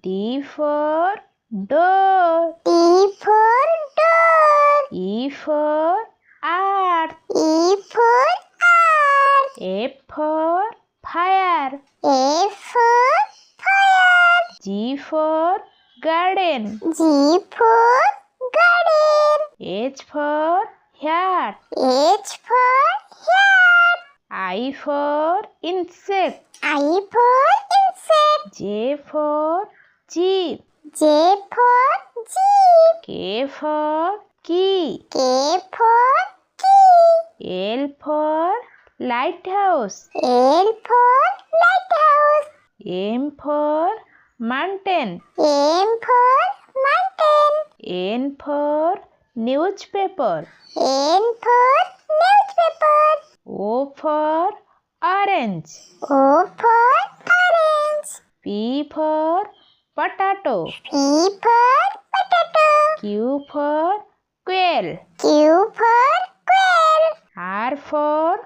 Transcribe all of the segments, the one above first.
D for door. D for door. E for earth. E for earth. F for fire. F for fire. G for garden. G for garden. H for hat. H for hat. I for insect. I for insect. J for jeep. J for jeep. K for key. K for key. L for lighthouse. L for lighthouse. M for mountain. M for mountain. N for newspaper. N for newspaper. O for orange. O for orange. P for potato. P for potato. Q for quail. Q for quail. R for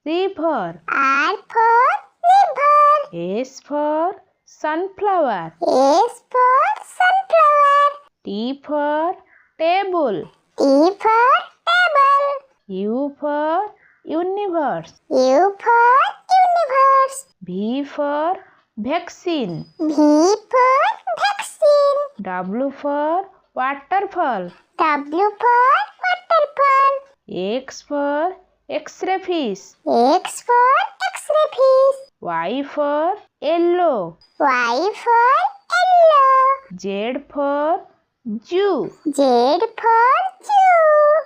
river. R for river. S for sunflower. S for sunflower. T for table. T for table. U for universe. U for universe. V for vaccine. V for vaccine. W for waterfall. W for waterfall. X for X-ray fish. X for X-ray fish. Y for yellow. Y for yellow. Z for zoo. Z for zoo.